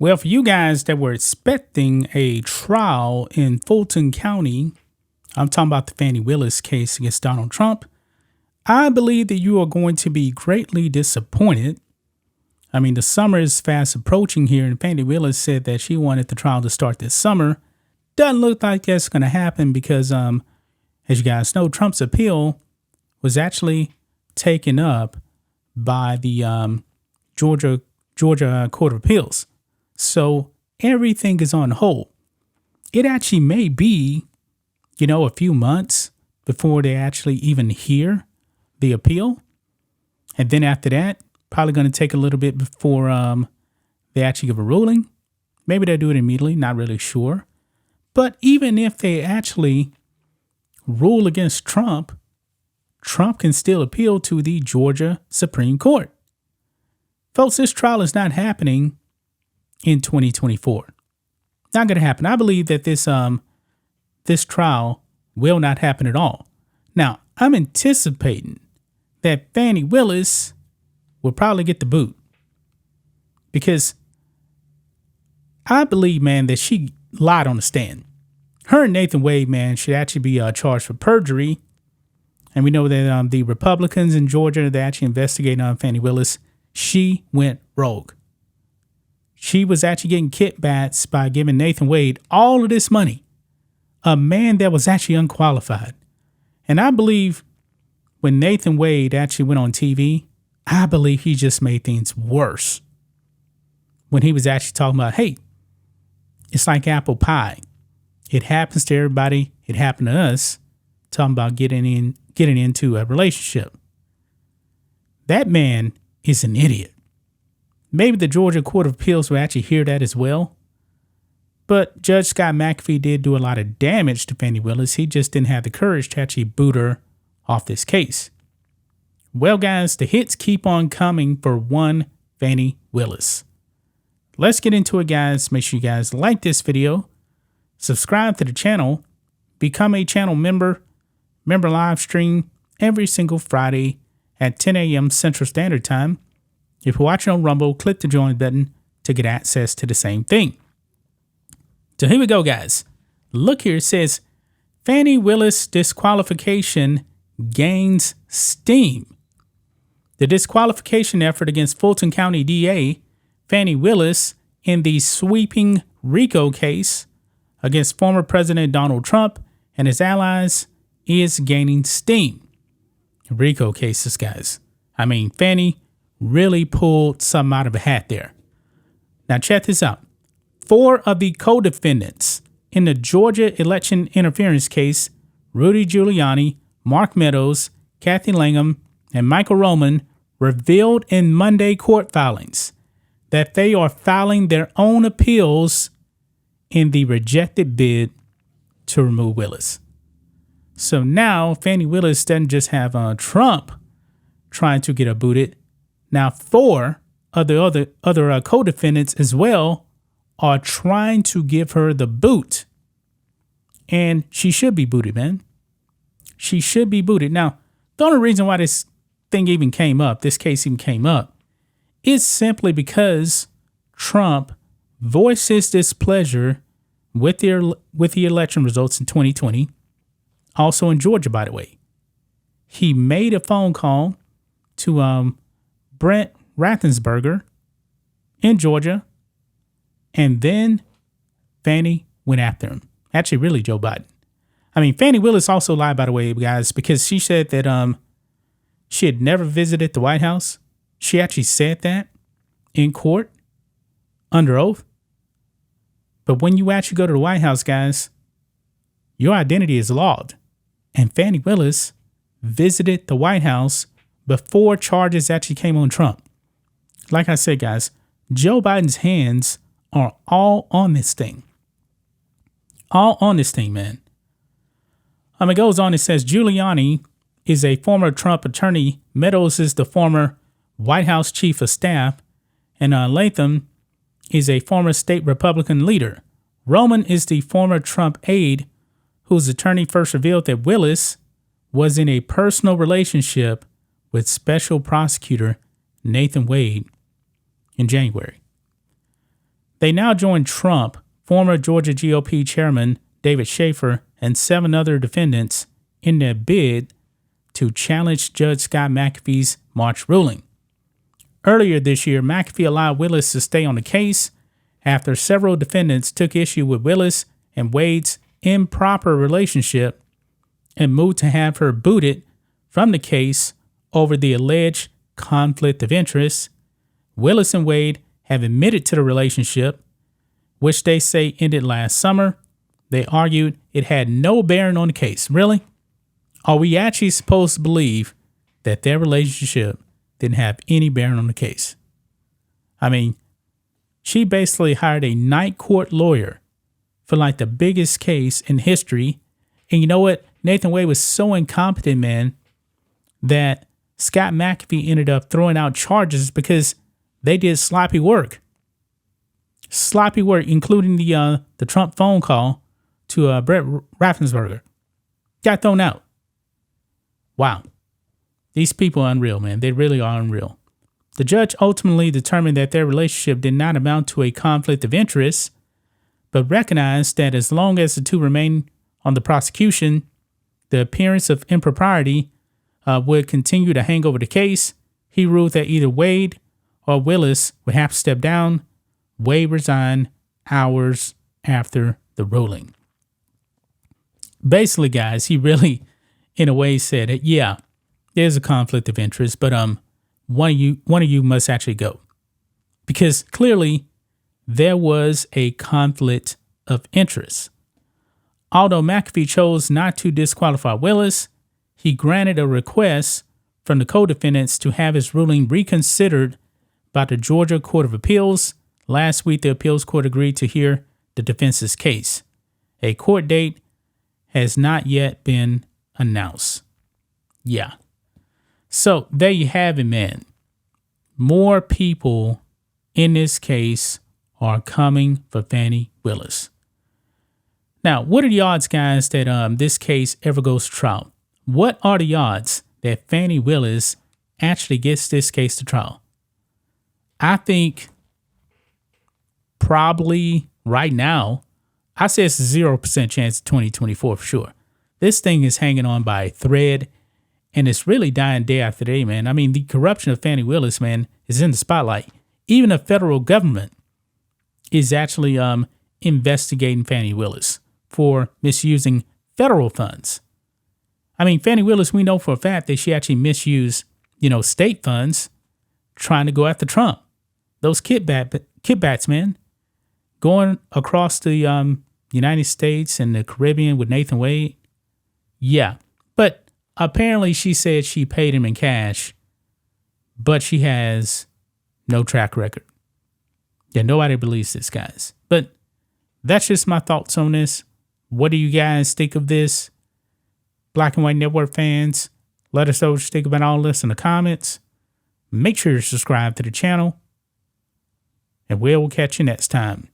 Well, for you guys that were expecting a trial in Fulton County, I'm talking about the Fani Willis case against Donald Trump. I believe that you are going to be greatly disappointed. I mean, the summer is fast approaching here, and Fani Willis said that she wanted the trial to start this summer. Doesn't look like that's going to happen because, as you guys know, Trump's appeal was actually taken up by the Georgia Court of Appeals. So everything is on hold. It actually may be, a few months before they actually even hear the appeal. And then after that, probably going to take a little bit before they actually give a ruling. Maybe they'll do it immediately, not really sure. But even if they actually rule against Trump, Trump can still appeal to the Georgia Supreme Court. Folks, this trial is not happening in 2024. Not going to happen. I believe that this trial will not happen at all. Now, I'm anticipating that Fani Willis will probably get the boot because I believe, man, that she lied on the stand. Her and Nathan Wade, man, should actually be charged for perjury. And we know that the Republicans in Georgia that actually investigated on Fani Willis, she went rogue. She was actually getting kickbacks by giving Nathan Wade all of this money, a man that was actually unqualified. And I believe when Nathan Wade actually went on TV, I believe he just made things worse. When he was actually talking about, hey, it's like apple pie. It happens to everybody. It happened to us. Talking about getting into a relationship. That man is an idiot. Maybe the Georgia Court of Appeals will actually hear that as well. But Judge Scott McAfee did do a lot of damage to Fani Willis. He just didn't have the courage to actually boot her off this case. Well, guys, the hits keep on coming for one Fani Willis. Let's get into it, guys. Make sure you guys like this video, subscribe to the channel, become a channel member. Member live stream every single Friday at 10 a.m. Central Standard Time. If you're watching on Rumble, click the join button to get access to the same thing. So here we go, guys. Look here, it says Fani Willis disqualification gains steam. The disqualification effort against Fulton County DA Fani Willis in the sweeping RICO case against former President Donald Trump and his allies is gaining steam. RICO cases, guys. I mean, Fani really pulled something out of a hat there. Now, check this out. 4 of the co-defendants in the Georgia election interference case, Rudy Giuliani, Mark Meadows, Kathy Langham, and Michael Roman, revealed in Monday court filings that they are filing their own appeals in the rejected bid to remove Willis. So now Fani Willis doesn't just have Trump trying to get her booted. Now 4 of the other co-defendants as well are trying to give her the boot. And she should be booted, man. She should be booted. Now, the only reason why this case even came up, is simply because Trump voiced his displeasure with the election results in 2020. Also in Georgia, by the way. He made a phone call to Brent Raffensperger in Georgia, and then Fani went after him. Actually, really, Joe Biden. I mean, Fani Willis also lied, by the way, guys, because she said that she had never visited the White House. She actually said that in court, under oath. But when you actually go to the White House, guys, your identity is logged. And Fani Willis visited the White House before charges actually came on Trump. Like I said, guys, Joe Biden's hands are all on this thing. All on this thing, man. It goes on, it says Giuliani is a former Trump attorney. Meadows is the former White House chief of staff. And Latham is a former state Republican leader. Roman is the former Trump aide whose attorney first revealed that Willis was in a personal relationship with special prosecutor Nathan Wade in January. They now join Trump, former Georgia GOP chairman David Schaefer, and 7 other defendants in their bid to challenge Judge Scott McAfee's March ruling. Earlier this year, McAfee allowed Willis to stay on the case after several defendants took issue with Willis and Wade's improper relationship and moved to have her booted from the case over the alleged conflict of interest. Willis and Wade have admitted to the relationship, which they say ended last summer. They argued it had no bearing on the case. Really? Are we actually supposed to believe that their relationship didn't have any bearing on the case? I mean, she basically hired a night court lawyer for like the biggest case in history. And you know what? Nathan Wade was so incompetent, man, that Scott McAfee ended up throwing out charges because they did sloppy work. Sloppy work, including the Trump phone call to Brett Raffensperger. Got thrown out. Wow. These people are unreal, man. They really are unreal. The judge ultimately determined that their relationship did not amount to a conflict of interest, but recognized that as long as the two remained on the prosecution, the appearance of impropriety would continue to hang over the case. He ruled that either Wade or Willis would have to step down. Wade resigned hours after the ruling. Basically, guys, he really, in a way, said that, yeah, there's a conflict of interest, but one of you must actually go. Because clearly there was a conflict of interest. Although McAfee chose not to disqualify Willis, he granted a request from the co-defendants to have his ruling reconsidered by the Georgia Court of Appeals. Last week, the appeals court agreed to hear the defense's case. A court date has not yet been announced. Yeah. So there you have it, man. More people in this case are coming for Fani Willis. Now, what are the odds, guys, that this case ever goes to trial? What are the odds that Fani Willis actually gets this case to trial? I think probably right now, I say it's a 0% chance of 2024 for sure. This thing is hanging on by a thread, and it's really dying day after day, man. I mean, the corruption of Fani Willis, man, is in the spotlight. Even the federal government is actually investigating Fani Willis for misusing federal funds. I mean, Fani Willis, we know for a fact that she actually misused, state funds trying to go after Trump. Those kickbacks, man, going across the United States and the Caribbean with Nathan Wade. Yeah, but apparently she said she paid him in cash, but she has no track record. Yeah, nobody believes this, guys. But that's just my thoughts on this. What do you guys think of this? Black and White Network fans, let us know what you think about all this in the comments. Make sure you subscribe to the channel, and we'll catch you next time.